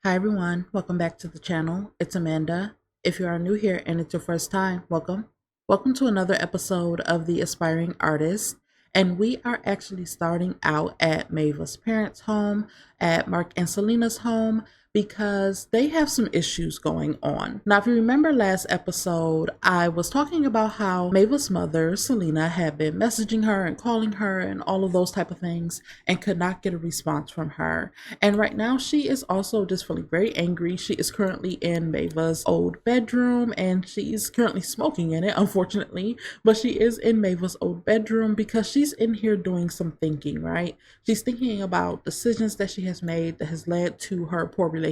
Hi everyone, welcome back to the channel. It's Amanda. If you are new here and it's your first time, welcome. Welcome to another episode of The Aspiring Artist. And we are actually starting out at Mava's parents' home, at Mark and Selena's home, because they have some issues going on. Now, if you remember last episode, I was talking about how Mava's mother, Selena, had been messaging her and calling her and all of those type of things and could not get a response from her. And right now she is also just feeling very angry. She is currently in Mava's old bedroom and she's currently smoking in it, unfortunately, but she is in Mava's old bedroom because she's in here doing some thinking, right? She's thinking about decisions that she has made that has led to her poor relationship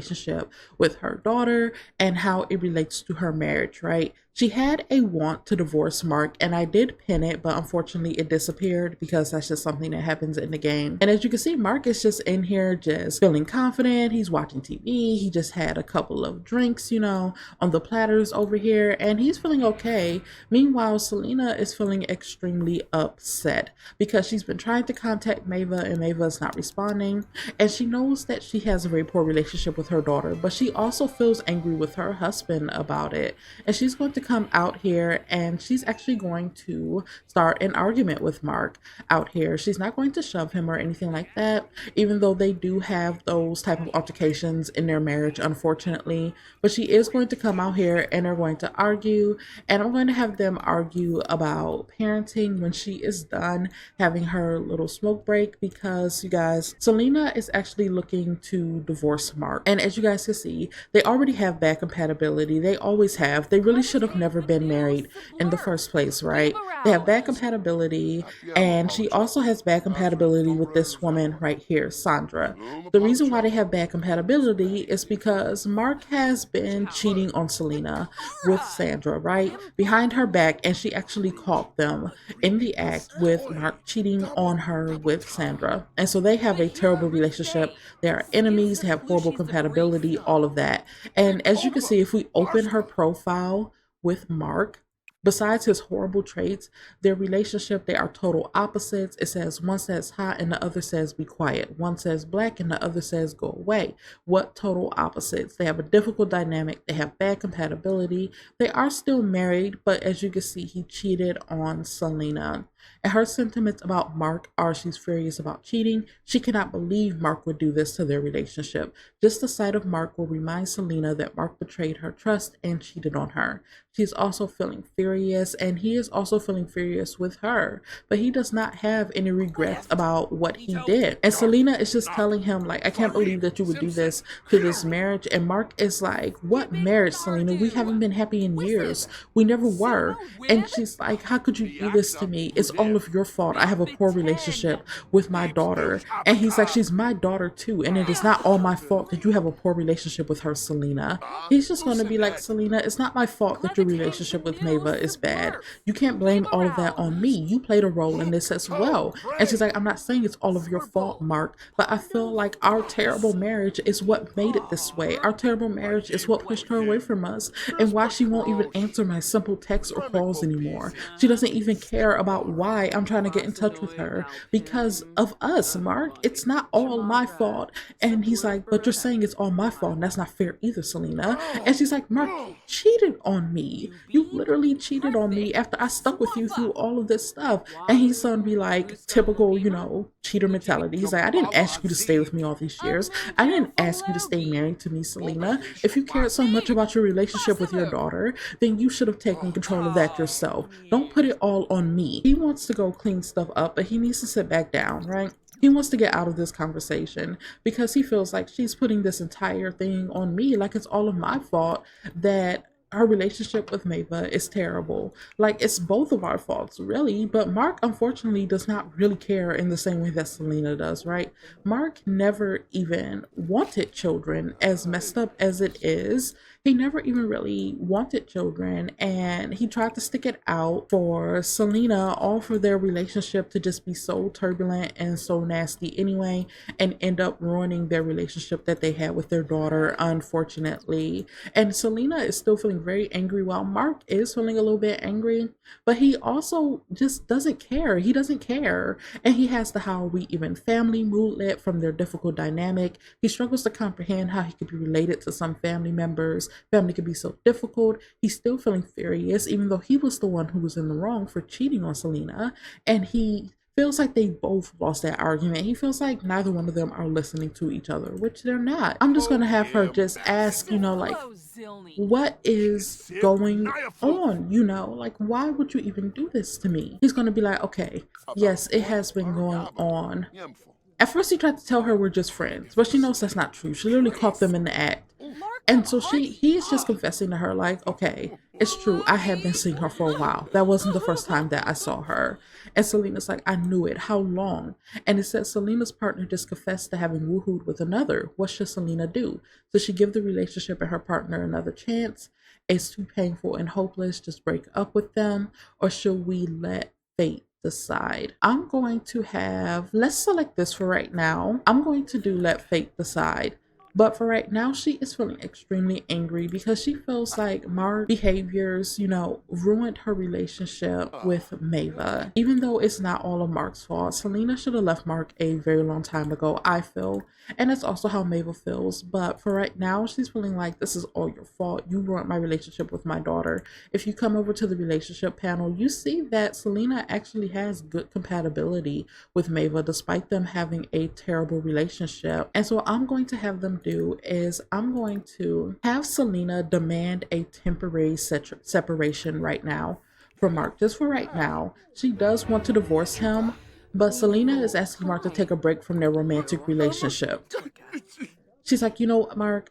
with her daughter and how it relates to her marriage, right? She had a want to divorce Mark, and I did pin it, but unfortunately it disappeared because that's just something that happens in the game. And as you can see, Mark is just in here just feeling confident. He's watching TV. He just had a couple of drinks, on the platters over here, and he's feeling okay. Meanwhile, Selena is feeling extremely upset because she's been trying to contact Mava and Mava is not responding. And she knows that she has a very poor relationship with her daughter, but she also feels angry with her husband about it. And she's going to come out here and she's actually going to start an argument with Mark out here. She's not going to shove him or anything like that, even though they do have those type of altercations in their marriage, unfortunately. But she is going to come out here and they're going to argue, and I'm going to have them argue about parenting when she is done having her little smoke break, because you guys, Selena is actually looking to divorce Mark. And as you guys can see, they already have bad compatibility. They always have. They really should have never been married in the first place, right? They have bad compatibility, and she also has bad compatibility with this woman right here, Sandra. The reason why they have bad compatibility is because Mark has been cheating on Selena with Sandra, right? Behind her back, and she actually caught them in the act with Mark cheating on her with Sandra. And so they have a terrible relationship. They are enemies, they have horrible compatibility, all of that. And as you can see, if we open her profile with Mark, besides his horrible traits, their relationship, they are total opposites. It says one says hot and the other says be quiet. One says black and the other says go away. What total opposites? They have a difficult dynamic. They have bad compatibility. They are still married, but as you can see, he cheated on Selena. And her sentiments about Mark are she's furious about cheating. She cannot believe Mark would do this to their relationship. Just the sight of Mark will remind Selena that Mark betrayed her trust and cheated on her. She's also feeling furious, and he is also feeling furious with her, but he does not have any regrets about what he did. And Selena is just telling him, like, I can't believe that you would do this to this marriage. And Mark is like, what marriage, Selena? We haven't been happy in years. We never were. And she's like, how could you do this to me? It's all of your fault. I have a poor relationship with my daughter. And he's like, she's my daughter too, and it is not all my fault that you have a poor relationship with her, Selena. He's just going to be like, Selena, it's not my fault that your relationship with Mava is bad. You can't blame all of that on me. You played a role in this as well. And she's like, I'm not saying it's all of your fault, Mark, but I feel like our terrible marriage is what made it this way. Our terrible marriage is what pushed her away from us, and why she won't even answer my simple texts or calls anymore. She doesn't even care about why I'm trying to get in touch with her because of us, Mark. It's not all my fault. And he's like, but you're saying it's all my fault, and that's not fair either, Selena. And she's like, Mark, you cheated on me. You literally cheated on me after I stuck with you through all of this stuff. And he's gonna be like, typical, cheater mentality. He's like, I didn't ask you to stay with me all these years. I didn't ask you to stay married to me, Selena. If you cared so much about your relationship with your daughter, then you should have taken control of that yourself. Don't put it all on me. He wants to go clean stuff up, but he needs to sit back down, right? He wants to get out of this conversation because he feels like she's putting this entire thing on me, like it's all of my fault that her relationship with Mava is terrible. Like, it's both of our faults, really. But Mark, unfortunately, does not really care in the same way that Selena does, right? Mark never even wanted children, as messed up as it is. he never even really wanted children, and he tried to stick it out for Selena, all for their relationship to just be so turbulent and so nasty anyway, and end up ruining their relationship that they had with their daughter, unfortunately. And Selena is still feeling very angry, while Mark is feeling a little bit angry, but he also just doesn't care. He doesn't care. And he has the how we even family moodlet from their difficult dynamic. He struggles to comprehend how he could be related to some family members. Family could be so difficult. He's still feeling furious, even though he was the one who was in the wrong for cheating on Selena. And he feels like they both lost that argument. He feels like neither one of them are listening to each other, which they're not. I'm just gonna have her just ask, like, what is going on? Like, why would you even do this to me? He's gonna be like, okay, yes, it has been going on. At first, he tried to tell her we're just friends, but she knows that's not true. She literally caught them in the act. And so he is just confessing to her, like, okay, it's true. I have been seeing her for a while. That wasn't the first time that I saw her. And Selena's like, I knew it. How long? And it says Selena's partner just confessed to having woohooed with another. What should Selena do? Does she give the relationship and her partner another chance? It's too painful and hopeless. Just break up with them? Or should we let fate decide? I'm going to let's select this for right now. I'm going to do let fate decide. But for right now, she is feeling extremely angry because she feels like Mark's behaviors, ruined her relationship with Maeva. Even though it's not all of Mark's fault, Selena should have left Mark a very long time ago, I feel. And it's also how Maeva feels. But for right now, she's feeling like this is all your fault. You ruined my relationship with my daughter. If you come over to the relationship panel, you see that Selena actually has good compatibility with Maeva, despite them having a terrible relationship. And so I'm going to have them do is I'm going to have Selena demand a temporary separation right now from Mark, just for right now. She does want to divorce him, but Selena is asking Mark to take a break from their romantic relationship. She's like, Mark,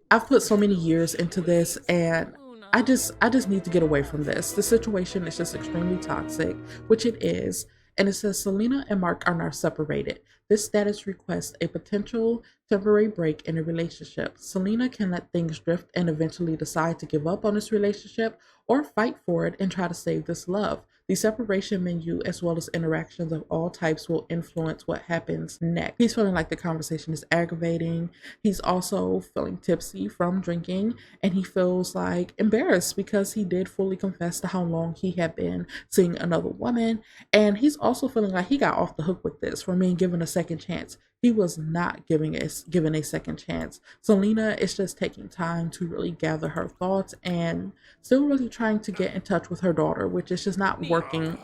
I've put so many years into this, and I just need to get away from this. The situation is just extremely toxic, which it is. And it says Selena and Mark are now separated. This status requests a potential temporary break in a relationship. Selena can let things drift and eventually decide to give up on this relationship or fight for it and try to save this love. The separation menu, as well as interactions of all types, will influence what happens next. He's feeling like the conversation is aggravating. He's also feeling tipsy from drinking, and he feels like embarrassed because he did fully confess to how long he had been seeing another woman. And he's also feeling like he got off the hook with this for being given a second chance. He was not given a second chance. Selena is just taking time to really gather her thoughts and still really trying to get in touch with her daughter, which is just not working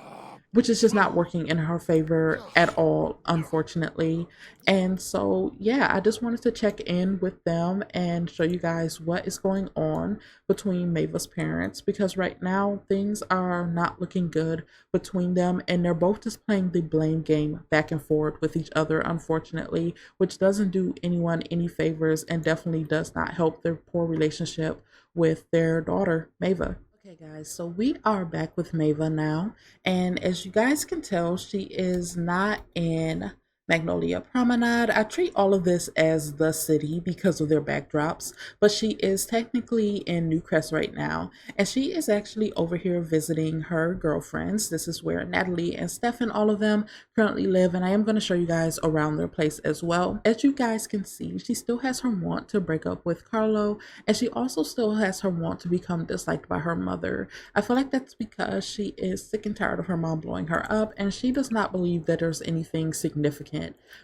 in her favor at all, unfortunately. And so, yeah, I just wanted to check in with them and show you guys what is going on between Maeva's parents, because right now things are not looking good between them, and they're both just playing the blame game back and forth with each other, unfortunately, which doesn't do anyone any favors and definitely does not help their poor relationship with their daughter, Maeva. Okay guys, so we are back with Maeva now, and as you guys can tell, she is not in Magnolia Promenade. I treat all of this as the city because of their backdrops, but she is technically in Newcrest right now, and she is actually over here visiting her girlfriends. This is where Natalie and Stefan, all of them, currently live, and I am going to show you guys around their place as well. As you guys can see, she still has her want to break up with Carlo, and she also still has her want to become disliked by her mother. I feel like that's because she is sick and tired of her mom blowing her up, and she does not believe that there's anything significant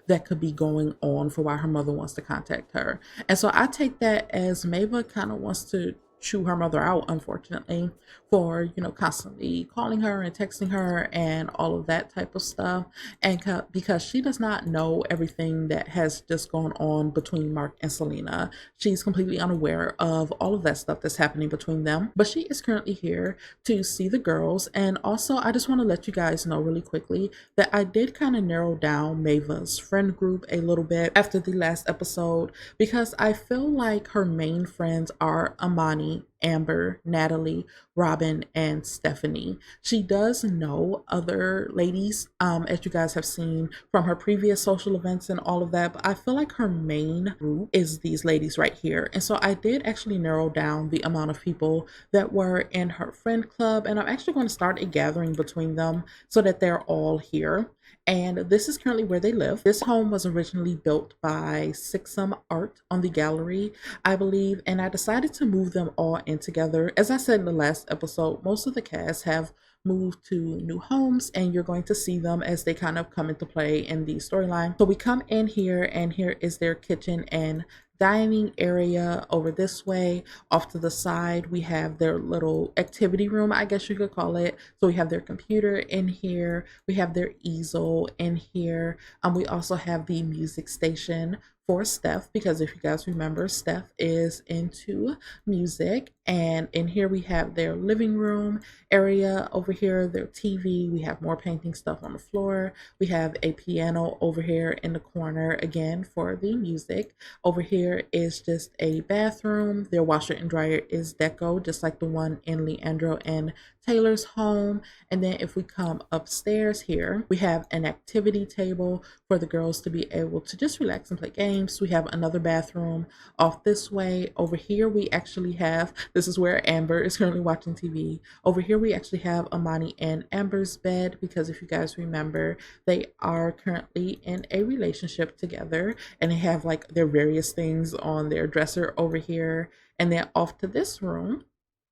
that could be going on for why her mother wants to contact her. And so I take that as Maeva kind of wants to chew her mother out, unfortunately, for constantly calling her and texting her and all of that type of stuff, and because she does not know everything that has just gone on between Mark and Selena. She's completely unaware of all of that stuff that's happening between them, but she is currently here to see the girls. And also, I just want to let you guys know really quickly that I did kind of narrow down Maeva's friend group a little bit after the last episode, because I feel like her main friends are Amani, Amber, Natalie, Robin, and Stephanie. She does know other ladies, as you guys have seen from her previous social events and all of that, but I feel like her main group is these ladies right here. And so I did actually narrow down the amount of people that were in her friend club, and I'm actually going to start a gathering between them so that they're all here. And this is currently where they live. This home was originally built by Sixum Art on the gallery, I believe, and I decided to move them all in together. As I said in the last episode, most of the cast have moved to new homes, and you're going to see them as they kind of come into play in the storyline. So we come in here, and here is their kitchen and dining area. Over this way off to the side we have their little activity room, I guess you could call it. So we have their computer in here, we have their easel in here, we also have the music station for Steph, because if you guys remember, Steph is into music. And in here we have their living room area, over here their TV, we have more painting stuff on the floor, we have a piano over here in the corner again for the music. Over here is just a bathroom. Their washer and dryer is deco, just like the one in Leandro and Taylor's home. And then if we come upstairs here, we have an activity table for the girls to be able to just relax and play games. We have another bathroom off this way. Over here we actually have, this is where Amber is currently watching TV. Over here we actually have Amani and Amber's bed, because if you guys remember, they are currently in a relationship together, and they have like their various things on their dresser over here. And then off to this room,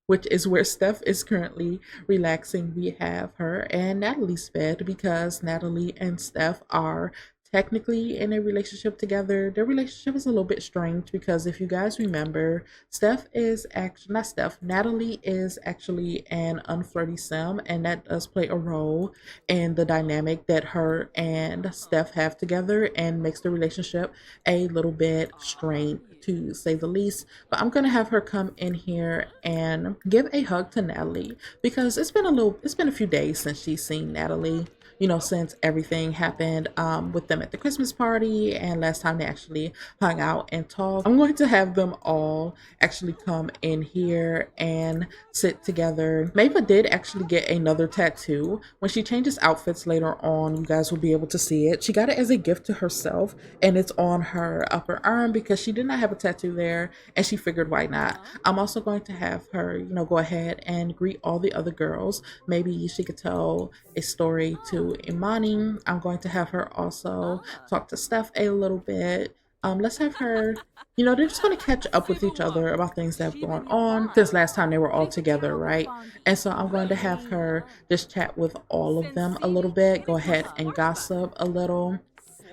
which is where Steph is currently relaxing, we have her and Natalie's bed, because Natalie and Steph are technically in a relationship together. Their relationship is a little bit strange, because if you guys remember, Natalie is actually an unflirty sim, and that does play a role in the dynamic that her and Steph have together, and makes the relationship a little bit strained, to say the least. But I'm gonna have her come in here and give a hug to Natalie, because it's been a few days since she's seen Natalie, you know, since everything happened with them at the Christmas party and last time they actually hung out and talked. I'm going to have them all actually come in here and sit together. Mava did actually get another tattoo. When she changes outfits later on, you guys will be able to see it. She got it as a gift to herself, and it's on her upper arm because she did not have a tattoo there, and she figured why not. I'm also going to have her, you know, go ahead and greet all the other girls. Maybe she could tell a story to Imani. I'm going to have her also talk to Steph a little bit. Let's have her, you know, they're just going to catch up with each other about things that have gone on since last time they were all together, right? And so I'm going to have her just chat with all of them a little bit, go ahead and gossip a little.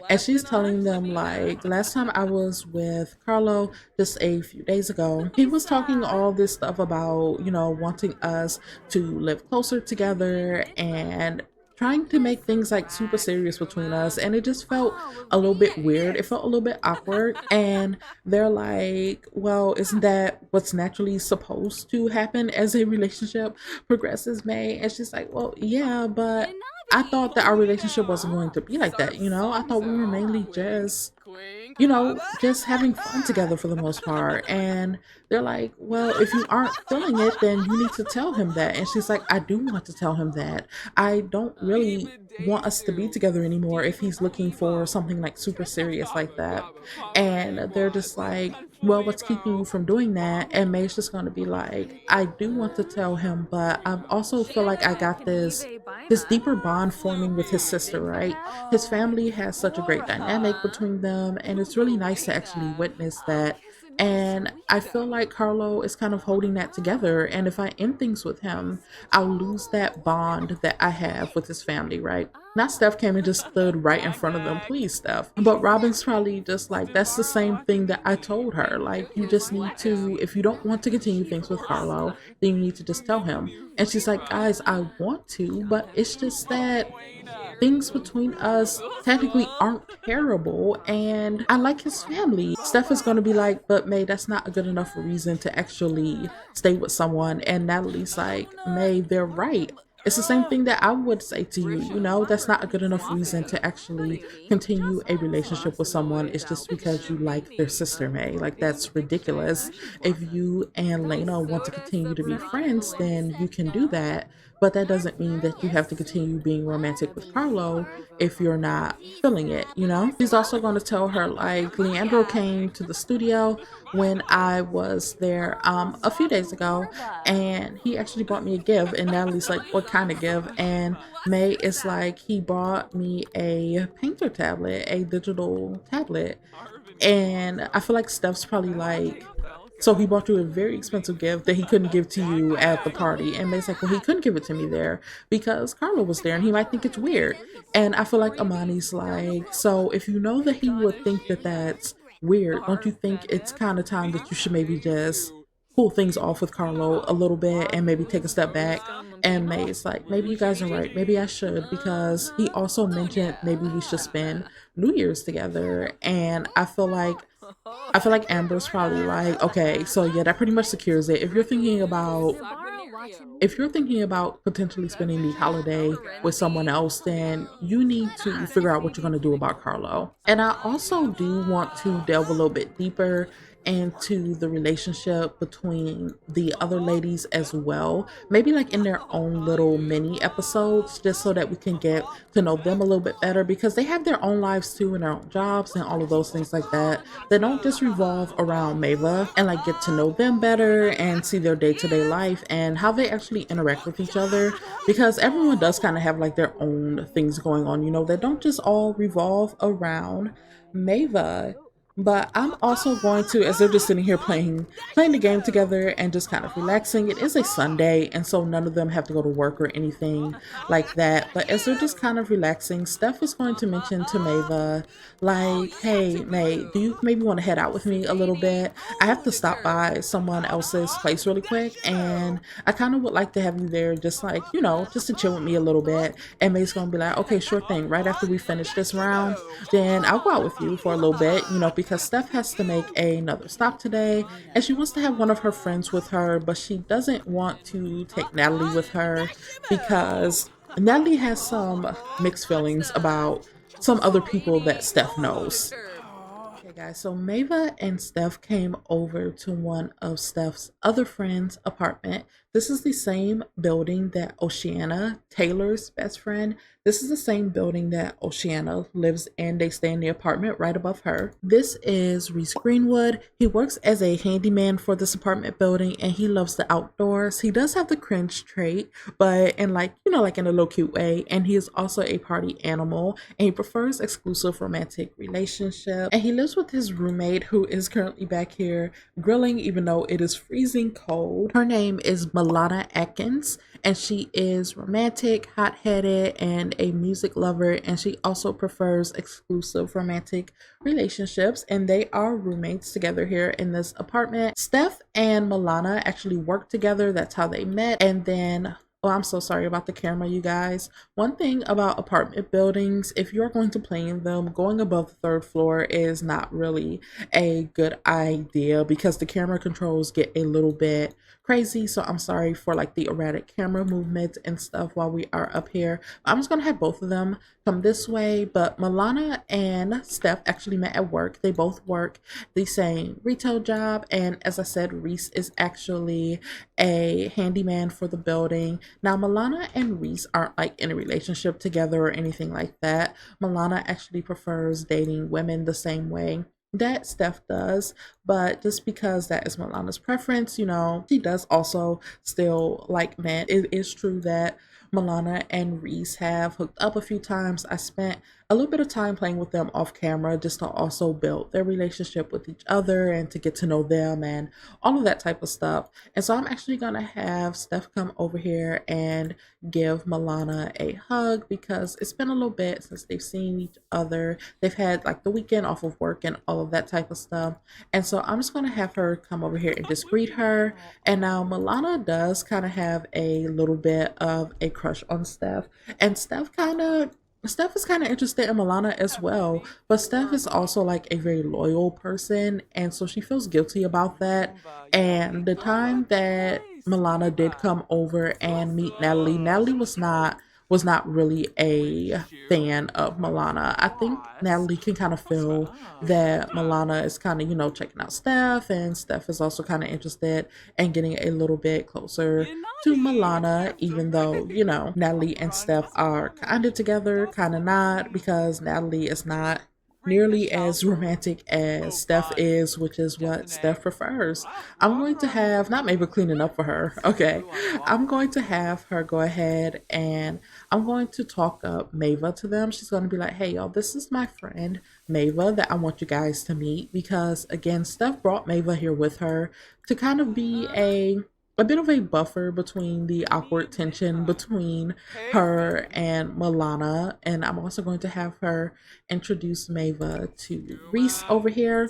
And she's telling them, like, last time I was with Carlo just a few days ago, he was talking all this stuff about, you know, wanting us to live closer together and trying to make things like super serious between us. And it just felt a little bit weird. It felt a little bit awkward. And they're like, well, isn't that what's naturally supposed to happen as a relationship progresses, May? And she's like, well, yeah, but I thought that our relationship wasn't going to be like that, you know? I thought we were mainly just, you know, just having fun together for the most part. And they're like, well, if you aren't feeling it, then you need to tell him that. And she's like, I do want to tell him that. I don't really want us to be together anymore if he's looking for something like super serious like that. And they're just like, well, what's keeping you from doing that? And May's just going to be like, I do want to tell him, but I also feel like I got this deeper bond forming with his sister, right? His family has such a great dynamic between them, and it's really nice to actually witness that. And I feel like Carlo is kind of holding that together. And if I end things with him, I'll lose that bond that I have with his family, right? Not Steph came and just stood right in front of them, please, Steph. But Robin's probably just like, that's the same thing that I told her. Like, you just need to, if you don't want to continue things with Carlo, then you need to just tell him. And she's like, guys, I want to, but it's just that things between us technically aren't terrible, and I like his family. Steph is going to be like, but May, that's not a good enough reason to actually stay with someone. And Natalie's like, May, they're right. it's the same thing that I would say to you. You know, that's not a good enough reason to actually continue a relationship with someone. It's just because you like their sister May. Like, that's ridiculous. If you and Lena want to continue to be friends, then you can do that. But that doesn't mean that you have to continue being romantic with Carlo if you're not feeling it, you know? She's also going to tell her, like, Leandro came to the studio when I was there a few days ago, and he actually brought me a gift. And Natalie's like, what kind of gift? And May is like, he brought me a painter tablet, a digital tablet. And I feel like Steph's probably like, so he bought you a very expensive gift that he couldn't give to you at the party. And May's like, well, he couldn't give it to me there because Carlo was there and he might think it's weird. And I feel like Amani's like, so if you know that he would think that that's weird, don't you think it's kind of time that you should maybe just cool things off with Carlo a little bit and maybe take a step back? And May's like, maybe you guys are right. Maybe I should, because he also mentioned maybe we should spend New Year's together. And I feel like Amber's probably like, okay, so yeah, that pretty much secures it. If you're thinking about potentially spending the holiday with someone else, then you need to figure out what you're going to do about Carlo. And I also do want to delve a little bit deeper into the relationship between the other ladies as well. Maybe like in their own little mini episodes, just so that we can get to know them a little bit better, because they have their own lives too and their own jobs and all of those things like that. They don't just revolve around Mava, and like get to know them better and see their day-to-day life and how they actually interact with each other, because everyone does kind of have like their own things going on, you know, they don't just all revolve around Mava. But I'm also going to, as they're just sitting here playing the game together and just kind of relaxing. It is a Sunday, and so none of them have to go to work or anything like that. But as they're just kind of relaxing, Steph is going to mention to Mava, like, hey, May, do you maybe want to head out with me a little bit? I have to stop by someone else's place really quick, and I kind of would like to have you there, just like, you know, just to chill with me a little bit. And May's gonna be like, okay, sure thing. Right after we finish this round, then I'll go out with you for a little bit, you know, because Steph has to make another stop today, and she wants to have one of her friends with her, but she doesn't want to take Natalie with her because Natalie has some mixed feelings about some other people that Steph knows. Okay, guys, so Mava and Steph came over to one of Steph's other friends' apartment. This is the same building that Oceana, Taylor's best friend, this is the same building that Oceana lives in. They stay in the apartment right above her. This is Reese Greenwood. He works as a handyman for this apartment building, and he loves the outdoors. He does have the cringe trait, but in like, you know, like in a little cute way. And he is also a party animal, and he prefers exclusive romantic relationship. And he lives with his roommate, who is currently back here grilling, even though it is freezing cold. Her name is Milana Atkins, and she is romantic, hot-headed, and a music lover, and she also prefers exclusive romantic relationships, and they are roommates together here in this apartment. Steph and Milana actually work together. That's how they met. And then, oh, I'm so sorry about the camera, you guys. One thing about apartment buildings, if you're going to play in them, going above the third floor is not really a good idea because the camera controls get a little bit crazy. So I'm sorry for like the erratic camera movements and stuff while we are up here. I'm just gonna have both of them come this way. But Milana and Steph actually met at work. They both work the same retail job, and as I said, Reese is actually a handyman for the building. Now Milana and Reese aren't like in a relationship together or anything like that. Milana actually prefers dating women the same way that Steph does, but just because that is Milana's preference, you know, she does also still like men. It is true that Milana and Reese have hooked up a few times. I spent a little bit of time playing with them off camera just to also build their relationship with each other and to get to know them and all of that type of stuff. And so I'm actually gonna have Steph come over here and give Milana a hug because it's been a little bit since they've seen each other. They've had like the weekend off of work and all of that type of stuff. And so I'm just gonna have her come over here and just greet her. And now Milana does kind of have a little bit of a crush on Steph, and Steph is kind of interested in Milana as well, but Steph is also like a very loyal person, and so she feels guilty about that. And the time that Milana did come over and meet Natalie. Natalie was not really a fan of Milana. I think Natalie can kind of feel that Milana is kind of, checking out Steph, and Steph is also kind of interested in getting a little bit closer to Milana, even though, Natalie and Steph are kind of together, kind of not, because Natalie is not nearly as romantic as Steph is, which is what Steph prefers. I'm going to have, not maybe cleaning up for her, okay. I'm going to have her go ahead and I'm going to talk up Mava to them. She's going to be like, hey, y'all, this is my friend Mava that I want you guys to meet because, again, Steph brought Mava here with her to kind of be a bit of a buffer between the awkward tension between her and Milana. And I'm also going to have her introduce Mava to Reese over here.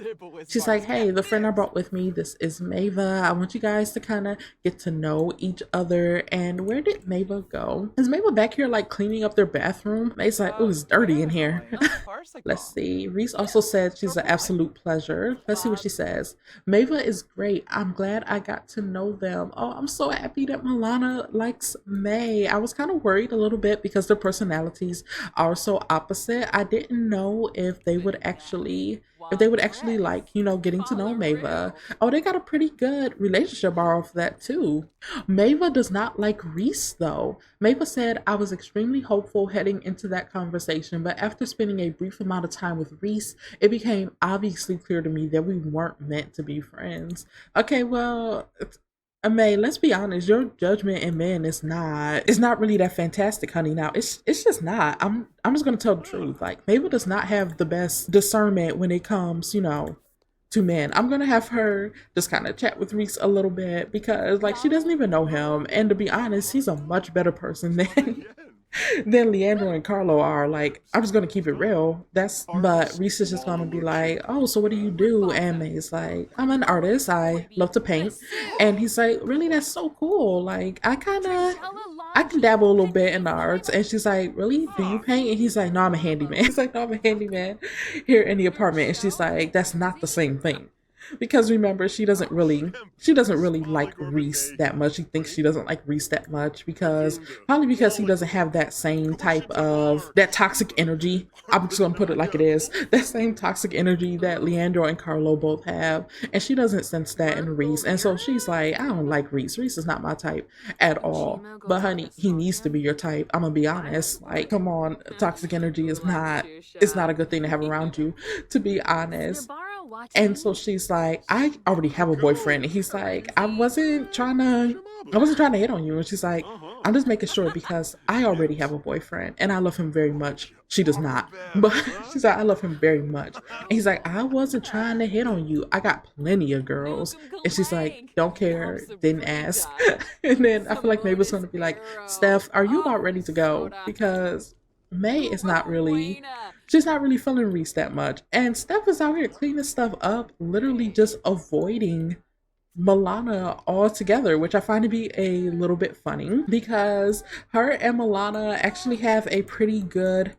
She's like, hey, the friend I brought with me, this is Mava. I want you guys to kind of get to know each other. And where did Mava go? Is Mava back here like cleaning up their bathroom? Mae's like, oh, it's dirty in here. Let's see. Reese also said she's an absolute pleasure. Let's see what she says. Mava is great. I'm glad I got to know them. Oh, I'm so happy that Milana likes May. I was kind of worried a little bit because their personalities are so opposite. I didn't know if they would actually like, getting to know Mava. Oh, they got a pretty good relationship off that too. Mava does not like Reese though. Mava said, I was extremely hopeful heading into that conversation, but after spending a brief amount of time with Reese, it became obviously clear to me that we weren't meant to be friends. Okay, well, May, let's be honest, your judgment in men is not really that fantastic, honey. Now it's just not. I'm just gonna tell the truth. Like Mabel does not have the best discernment when it comes, to men. I'm gonna have her just kind of chat with Reese a little bit because like she doesn't even know him. And to be honest, he's a much better person than than Leandro and Carlo are. Like, I'm just gonna keep it real. But Reese is just gonna be like, oh, so what do you do? And May's like, I'm an artist. I love to paint. And he's like, really, that's so cool. Like, I can dabble a little bit in the arts. And she's like, really? Do you paint? And he's like, no, I'm a handyman. He's like, no, I'm a handyman here in the apartment. And she's like, that's not the same thing because remember she doesn't really like Reese that much. She thinks she doesn't like Reese that much because probably because he doesn't have that same type of that toxic energy. I'm just gonna put it like it is. That same toxic energy that Leandro and Carlo both have. And she doesn't sense that in Reese. And so she's like, I don't like Reese. Reese is not my type at all. But honey, he needs to be your type. I'm gonna be honest. Like, come on, toxic energy is not it's not a good thing to have around you, to be honest. And so she's like, I already have a boyfriend. And he's like, I wasn't trying to hit on you. And she's like, I'm just making sure because I already have a boyfriend and I love him very much. She does not. But she's like, I love him very much. And he's like, I wasn't trying to hit on you. I got plenty of girls. And she's like, don't care, didn't ask. And then I feel like maybe it's gonna be like, Steph, are you about ready to go? Because May is not really she's not really feeling Reese that much. And Steph is out here cleaning stuff up, literally just avoiding Milana altogether, which I find to be a little bit funny because her and Milana actually have a pretty good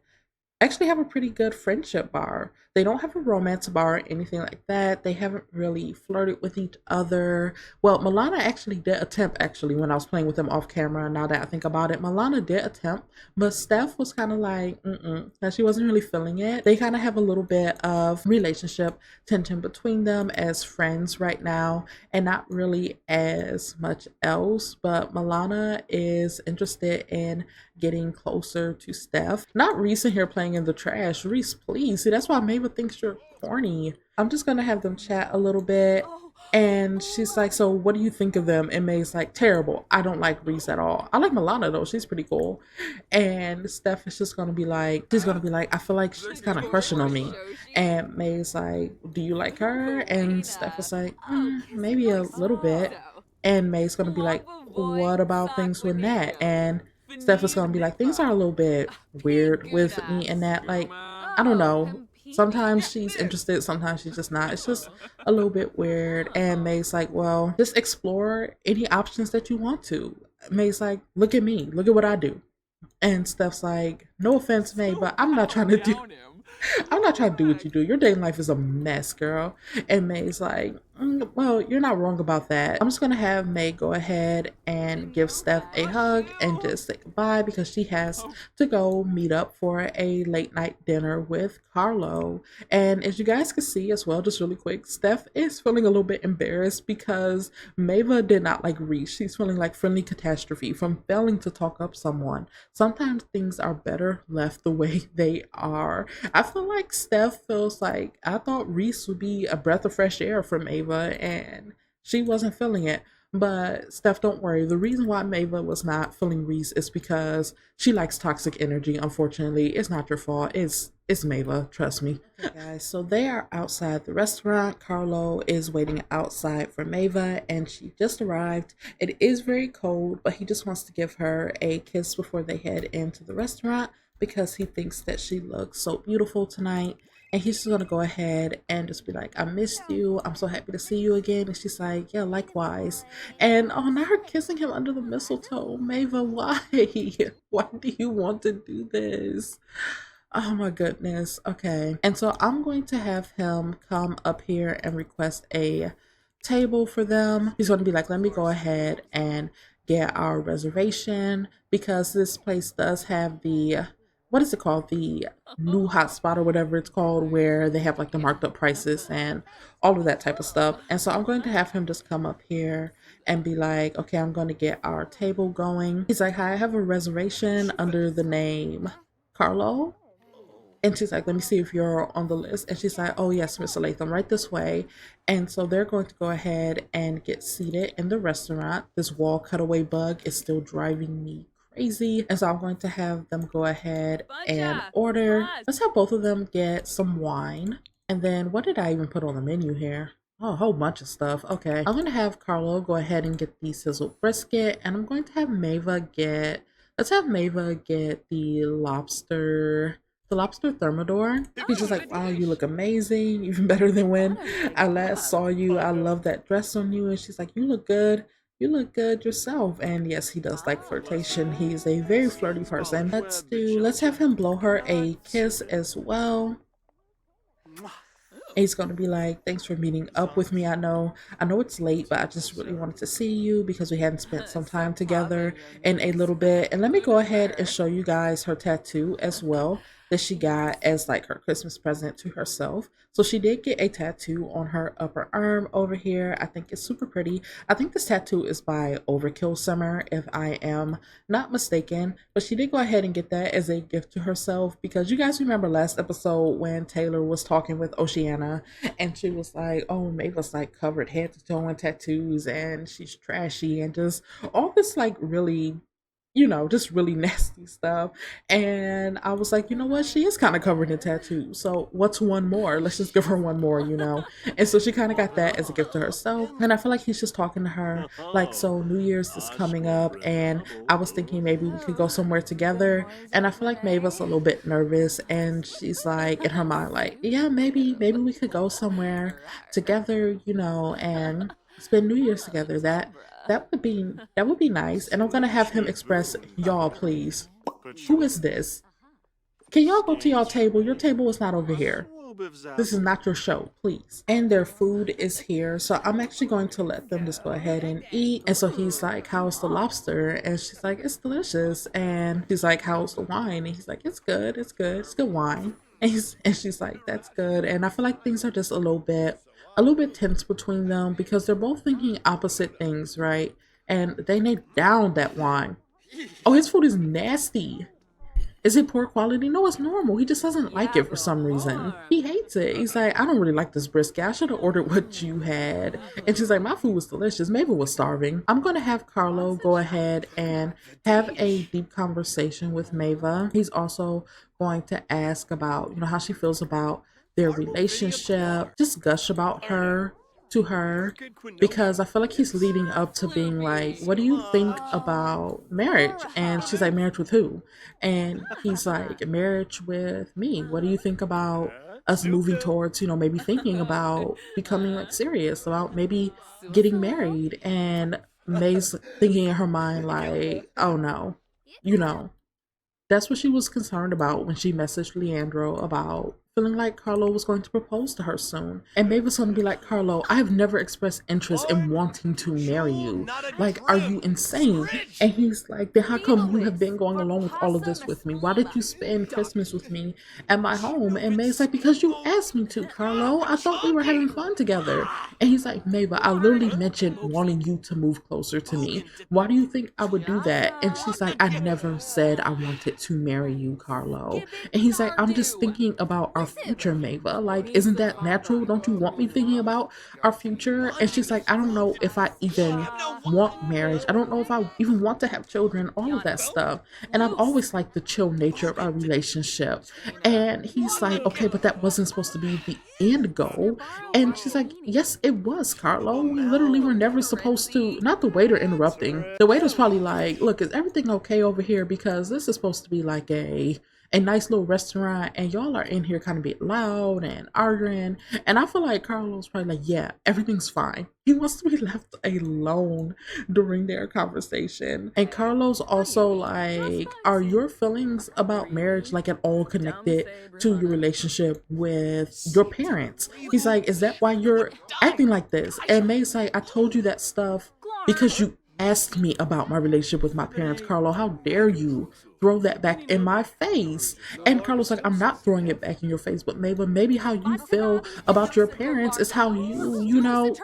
friendship bar. They don't have a romance bar or anything like that. They haven't really flirted with each other. Well, Milana actually did attempt, actually, when I was playing with them off camera. Now that I think about it, Milana did attempt, but Steph was kind of like, that she wasn't really feeling it. They kind of have a little bit of relationship tension between them as friends right now, and not really as much else. But Milana is interested in getting closer to Steph. Not Reese in here playing in the trash. Reese, please. See, that's why Mabel thinks you're corny. I'm just gonna have them chat a little bit. And she's like, so what do you think of them? And May's like, terrible. I don't like Reese at all. I like Milana though. She's pretty cool. And Steph is just gonna be like, I feel like she's kind of crushing on me. And May's like, do you like her? And Steph is like, maybe a little bit. And May's gonna be like, what about things with Nat? And Steph is gonna be like, things are a little bit weird with me and Nat. Like, I don't know. Sometimes she's interested, sometimes she's just not. It's just a little bit weird. And May's like, well, just explore any options that you want to. May's like, look at me, look at what I do. And Steph's like, no offense, May, but I'm not trying to do what you do. Your dating life is a mess, girl. And May's like, Well, you're not wrong about that. I'm just gonna have May go ahead and give Steph a hug and just say goodbye because she has to go meet up for a late night dinner with Carlo. And as you guys can see as well, just really quick, Steph is feeling a little bit embarrassed because Mava did not like Reese. She's feeling like friendly catastrophe from failing to talk up someone. Sometimes things are better left the way they are. I feel like Steph feels like I thought Reese would be a breath of fresh air from Ava, and she wasn't feeling it. But Steph, don't worry. The reason why Mava was not feeling Reese is because she likes toxic energy. Unfortunately, it's not your fault. It's Mava. Trust me. Okay, guys. So they are outside the restaurant. Carlo is waiting outside for Mava, and she just arrived. It is very cold, but he just wants to give her a kiss before they head into the restaurant because he thinks that she looks so beautiful tonight. And he's just gonna go ahead and just be like, I missed you. I'm so happy to see you again. And she's like, yeah, likewise. And oh, now her kissing him under the mistletoe. Mava, why? Why do you want to do this? Oh my goodness. Okay. And so I'm going to have him come up here and request a table for them. He's going to be like, let me go ahead and get our reservation because this place does have the what is it called? The new hotspot or whatever it's called, where they have like the marked up prices and all of that type of stuff. And so I'm going to have him just come up here and be like, okay, I'm going to get our table going. He's like, hi, I have a reservation under the name Carlo. And she's like, let me see if you're on the list. And she's like, oh, yes, Mr. Latham, right this way. And so they're going to go ahead and get seated in the restaurant. This wall cutaway bug is still driving me crazy. And so I'm going to have them go ahead and order. Let's have both of them get some wine. And then what did I even put on the menu here? Oh, a whole bunch of stuff. Okay. I'm going to have Carlo go ahead and get the sizzled brisket. And I'm going to have Mava get, let's have Mava get the lobster thermidor. He's just like, wow, you look amazing, even better than when I last saw you. I love that dress on you. And she's like, you look good. You look good yourself. And yes, he does like flirtation. He's a very flirty person. Let's have him blow her a kiss as well. He's gonna be like, thanks for meeting up with me. I know it's late, but I just really wanted to see you because we hadn't spent some time together in a little bit. And let me go ahead and show you guys her tattoo as well that she got as like her Christmas present to herself. So she did get a tattoo on her upper arm over here. I think it's super pretty. I think this tattoo is by Overkill Summer, if I am not mistaken. But she did go ahead and get that as a gift to herself because you guys remember last episode when Taylor was talking with Oceana and she was like, oh, Mavis like covered head to toe in tattoos and she's trashy and just all this like really, just really nasty stuff. And I was like, you know what? She is kind of covered in tattoos. So what's one more? Let's just give her one more. And so she kind of got that as a gift to herself. And I feel like he's just talking to her like, so New Year's is coming up and I was thinking maybe we could go somewhere together. And I feel like Mavis a little bit nervous and she's like in her mind like, yeah, maybe we could go somewhere together, and spend New Year's together. That would be nice. And I'm gonna have him express, y'all, please. Who is this? Can y'all go to y'all table? Your table is not over here. This is not your show, please. And their food is here. So I'm actually going to let them just go ahead and eat. And so he's like, how's the lobster? And she's like, it's delicious. And he's like, how's the wine? And he's like, it's good. It's good. It's good wine. And she's like, that's good. And I feel like things are just a little bit tense between them because they're both thinking opposite things, right? And they need down that wine. Oh, his food is nasty. Is it poor quality? No, it's normal. He just doesn't like it for some reason. He hates it. He's like, I don't really like this brisket. I should have ordered what you had. And she's like, my food was delicious. Mabel was starving. I'm going to have Carlo go ahead and have a deep conversation with Mava. He's also going to ask about, how she feels about their relationship, just gush about her to her because I feel like he's leading up to being like, what do you think about marriage? And she's like, marriage with who? And he's like, marriage with me. What do you think about us moving towards, maybe thinking about becoming like serious about maybe getting married? And May's thinking in her mind like, oh no, you know, that's what she was concerned about when she messaged Leandro about feeling like Carlo was going to propose to her soon. And Maeve was going to be like, Carlo, I have never expressed interest in wanting to marry you. Like, are you insane? And he's like, then how come you have been going along with all of this with me? Why did you spend Christmas with me at my home? And Maeve's like, because you asked me to, Carlo. I thought we were having fun together. And he's like, Maeve, I literally mentioned wanting you to move closer to me. Why do you think I would do that? And she's like, I never said I wanted to marry you, Carlo. And he's like, I'm just thinking about our future, Maeve. Like, isn't that natural? Don't you want me thinking about our future? And she's like, I don't know if I even want marriage. I don't know if I even want to have children, all of that stuff. And I've always liked the chill nature of our relationship. And he's like, okay, but that wasn't supposed to be the end goal. And she's like, yes, it was, Carlo. We literally were never supposed to, not the waiter interrupting. The waiter's probably like, look, is everything okay over here? Because this is supposed to be like a nice little restaurant, and y'all are in here kind of being loud and arguing. And I feel like Carlo's probably like, yeah, everything's fine. He wants to be left alone during their conversation. And Carlo's also like, are your feelings about marriage like at all connected to your relationship with your parents? He's like, is that why you're acting like this? And May's like, I told you that stuff because you asked me about my relationship with my parents. Carlo, how dare you throw that back in my face? And Carlos like, I'm not throwing it back in your face, but maybe how you feel about your parents is how you know,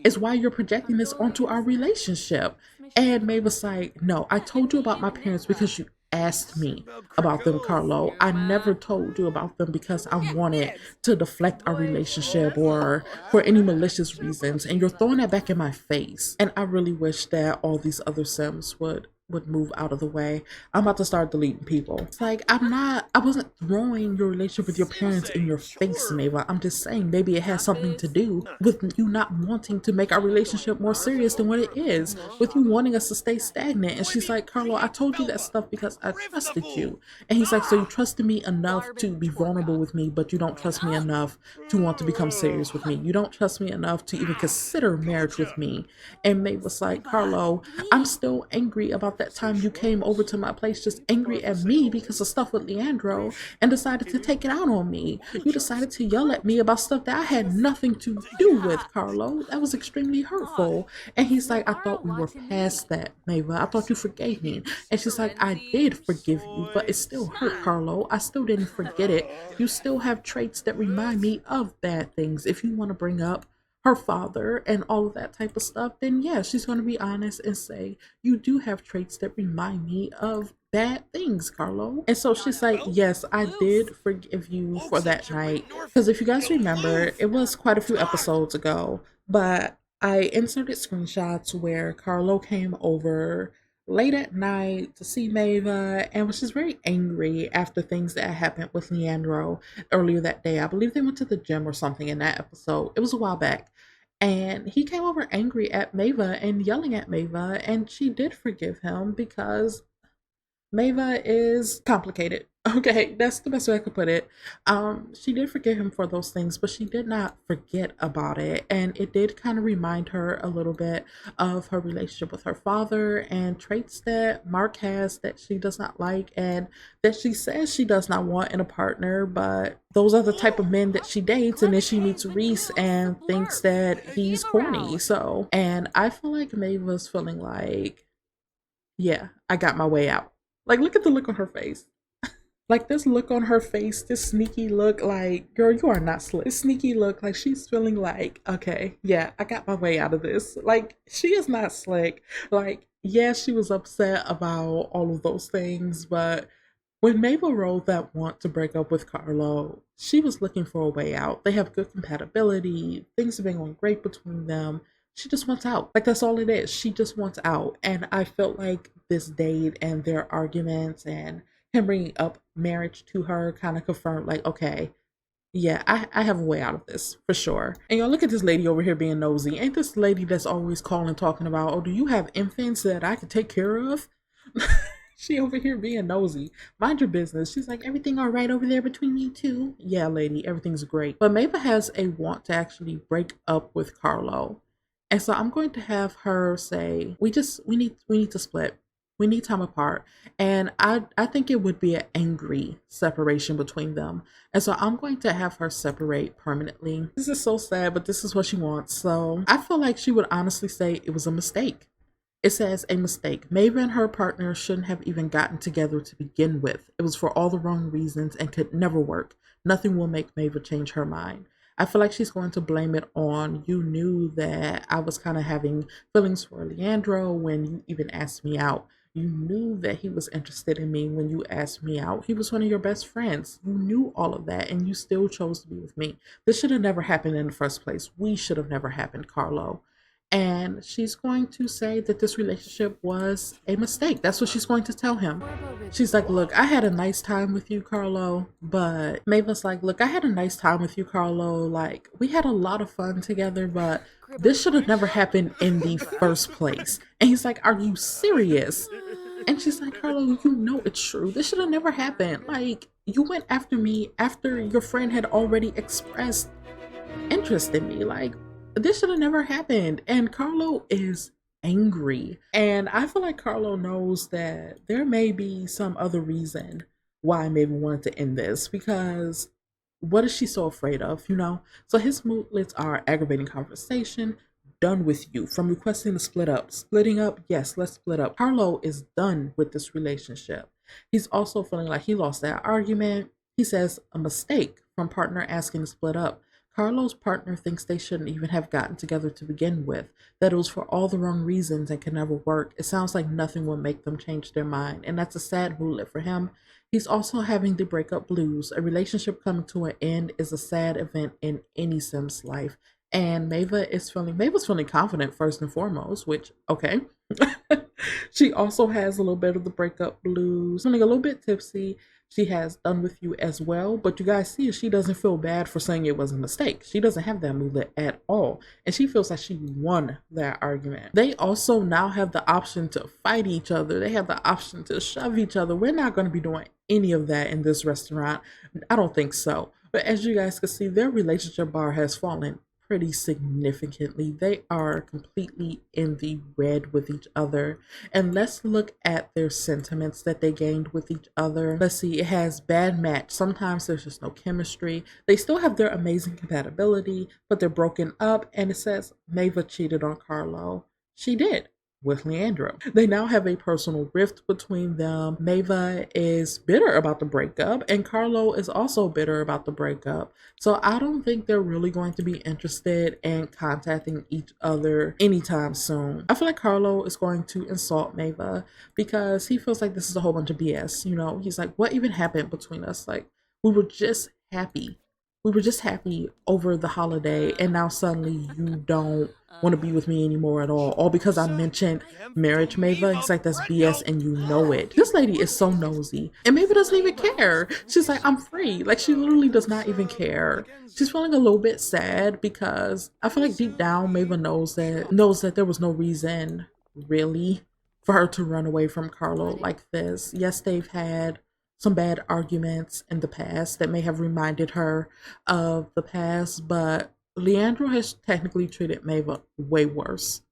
is why you're projecting this onto our relationship. And Mavis like, no, I told you about my parents because you asked me about them, Carlo. I never told you about them because I wanted to deflect our relationship or for any malicious reasons. And you're throwing that back in my face. And I really wish that all these other Sims would move out of the way. I'm about to start deleting people. It's like, I wasn't throwing your relationship with your parents in your face, Mava. I'm just saying maybe it has something to do with you not wanting to make our relationship more serious than what it is, with you wanting us to stay stagnant. And she's like, Carlo, I told you that stuff because I trusted you. And he's like, so you trusted me enough to be vulnerable with me, but you don't trust me enough to want to become serious with me. You don't trust me enough to even consider marriage with me. And Maeve was like, Carlo, I'm still angry about that time you came over to my place just angry at me because of stuff with Leandro and decided to take it out on me. You decided to yell at me about stuff that I had nothing to do with, Carlo. That was extremely hurtful. And he's like, I thought we were past that, Maeve. I thought you forgave me. And she's like, I did forgive you, but it still hurt, Carlo. I still didn't forget it. You still have traits that remind me of bad things. If you want to bring up her father and all of that type of stuff, then yeah, she's going to be honest and say, you do have traits that remind me of bad things, Carlo. And so she's like, yes, I did forgive you for that night. Because if you guys remember, it was quite a few episodes ago, but I inserted screenshots where Carlo came over late at night to see Mava and was just very angry after things that happened with Leandro earlier that day. I believe they went to the gym or something in that episode. It was a while back. And he came over angry at Mava and yelling at Mava, and she did forgive him because Mava is complicated. Okay, that's the best way I could put it. She did forgive him for those things, but she did not forget about it. And it did kind of remind her a little bit of her relationship with her father and traits that Mark has that she does not like and that she says she does not want in a partner, but those are the type of men that she dates. And then she meets Reese and thinks that he's corny. So, and I feel like Maeve was feeling like, yeah, I got my way out. Like, look at the look on her face. Like, this look on her face, this sneaky look, like, girl, you are not slick. This sneaky look, like, she's feeling like, okay, yeah, I got my way out of this. Like, she is not slick. Like, yeah, she was upset about all of those things, but when Mabel wrote that want to break up with Carlo, she was looking for a way out. They have good compatibility. Things have been going great between them. She just wants out. Like, that's all it is. She just wants out. And I felt like this date and their arguments and him bringing up marriage to her kind of confirmed, like, okay, yeah, I have a way out of this for sure. And y'all, look at this lady over here being nosy. Ain't this lady that's always calling talking about, oh, do you have infants that I could take care of? She over here being nosy. Mind your business. She's like, everything all right over there between you two? Yeah, lady, everything's great. But Mabel has a want to actually break up with Carlo. And so I'm going to have her say, we need to split. We need time apart. And I think it would be an angry separation between them. And so I'm going to have her separate permanently. This is so sad, but this is what she wants. So I feel like she would honestly say it was a mistake. It says a mistake. Maeve and her partner shouldn't have even gotten together to begin with. It was for all the wrong reasons and could never work. Nothing will make Maeve change her mind. I feel like she's going to blame it on, you knew that I was kind of having feelings for Leandro when you even asked me out. You knew that he was interested in me when you asked me out. He was one of your best friends. You knew all of that and you still chose to be with me. This should have never happened in the first place. We should have never happened, Carlo. And she's going to say that this relationship was a mistake. That's what she's going to tell him. She's like, look, I had a nice time with you, Carlo. But Maven's like, look, I had a nice time with you, Carlo. Like, we had a lot of fun together, but this should have never happened in the first place. And he's like, are you serious? And she's like, Carlo, you know it's true. This should have never happened. Like, you went after me after your friend had already expressed interest in me. Like, this should have never happened. And Carlo is angry. And I feel like Carlo knows that there may be some other reason why Maven wanted to end this, because what is she so afraid of, you know? So his mootlets are aggravating conversation, done with you, from requesting to split up. Splitting up, yes, let's split up. Carlo is done with this relationship. He's also feeling like he lost that argument. He says a mistake from partner asking to split up. Carlo's partner thinks they shouldn't even have gotten together to begin with, that it was for all the wrong reasons and could never work. It sounds like nothing will make them change their mind, and that's a sad moodlet for him. He's also having the breakup blues. A relationship coming to an end is a sad event in any Sim's life. And Mave's feeling confident first and foremost, which, okay. She also has a little bit of the breakup blues, feeling a little bit tipsy. She has done with you as well, but you guys see she doesn't feel bad for saying it was a mistake. She doesn't have that moodlet at all, and she feels like she won that argument. They also now have the option to fight each other. They have the option to shove each other. We're not going to be doing any of that in this restaurant. I don't think so. But as you guys can see, their relationship bar has fallen pretty significantly. They are completely in the red with each other. And let's look at their sentiments that they gained with each other. Let's see, it has bad match. Sometimes there's just no chemistry. They still have their amazing compatibility, but they're broken up. And it says Maeve cheated on Carlo. She did. With Leandro. They now have a personal rift between them. Maeve is bitter about the breakup, and Carlo is also bitter about the breakup. So I don't think they're really going to be interested in contacting each other anytime soon. I feel like Carlo is going to insult Maeve because he feels like this is a whole bunch of BS. You know, he's like, what even happened between us? Like, we were just happy. We were just happy over the holiday, and now suddenly you don't want to be with me anymore at all because I mentioned marriage, Maeve. He's like, that's BS and you know it. This lady is so nosy, and Maeve doesn't even care. She's like, I'm free. Like, she literally does not even care. She's feeling a little bit sad because I feel like deep down Maeve knows that there was no reason really for her to run away from Carlo like this. Yes, they've had some bad arguments in the past that may have reminded her of the past, but Leandro has technically treated Maeve way worse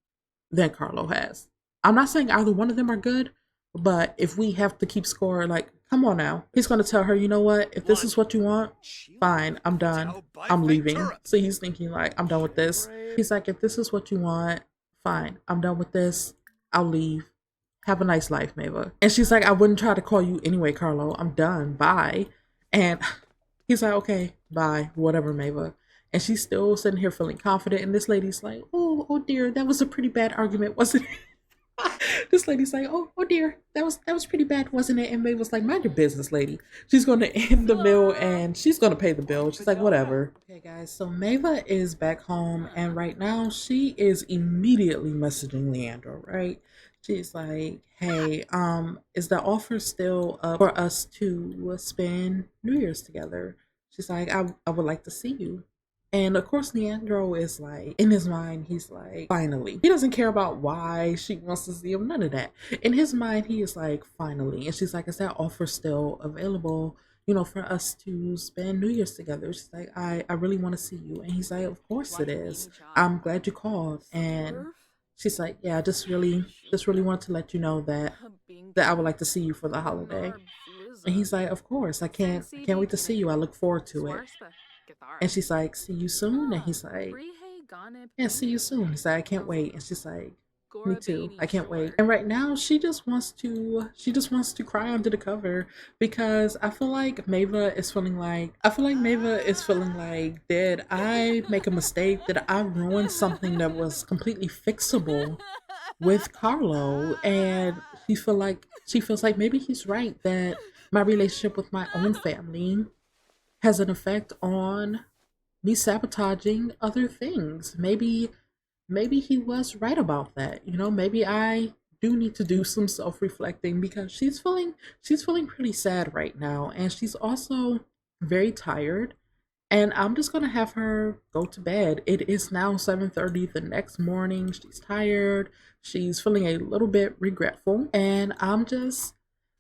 than Carlo has. I'm not saying either one of them are good, but if we have to keep score, like, come on now. He's going to tell her, you know what? If this is what you want, fine, I'm done. I'm leaving. So he's thinking, like, I'm done with this. He's like, if this is what you want, fine, I'm done with this. I'll leave. Have a nice life, Maeve. And she's like, I wouldn't try to call you anyway, Carlo. I'm done. Bye. And he's like, okay, bye. Whatever, Maeve. And she's still sitting here feeling confident. And this lady's like, oh dear, that was a pretty bad argument, wasn't it? This lady's like, oh dear, that was pretty bad, wasn't it? And Maeve was like, mind your business, lady. She's going to end the meal and she's going to pay the bill. She's like, whatever. Okay, guys, so Maeve is back home, and right now she is immediately messaging Leandro, right? She's like, hey, is the offer still up for us to spend New Year's together? She's like, I would like to see you. And of course, Leandro is like, in his mind, he's like, finally. He doesn't care about why she wants to see him, none of that. In his mind, he is like, finally. And she's like, is that offer still available, you know, for us to spend New Year's together? She's like, I really want to see you. And he's like, of course it is. I'm glad you called. And she's like, yeah, just really want to let you know that I would like to see you for the holiday. And he's like, of course, I can't wait to see you. I look forward to it. And she's like, see you soon. And he's like, yeah, see you soon. He's like, I can't wait. And she's like, me too. I can't wait. And right now she just wants to cry under the cover because I feel like Mava is feeling like did I make a mistake? Did I ruin something that was completely fixable with Carlo? And she feels like maybe he's right that my relationship with my own family has an effect on me sabotaging other things. Maybe he was right about that. Maybe I do need to do some self-reflecting because she's feeling pretty sad right now, and she's also very tired, and I'm just going to have her go to bed. It is now 7:30 the next morning. She's tired. She's feeling a little bit regretful, and I'm just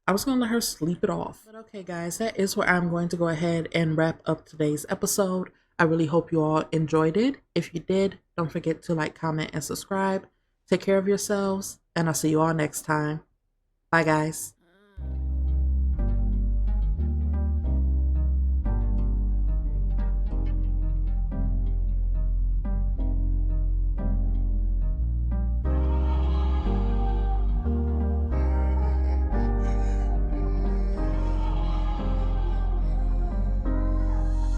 going to let her sleep it off. But okay, guys, that is where I'm going to go ahead and wrap up today's episode. I really hope you all enjoyed it. If you did, don't forget to like, comment, and subscribe. Take care of yourselves, and I'll see you all next time. Bye, guys.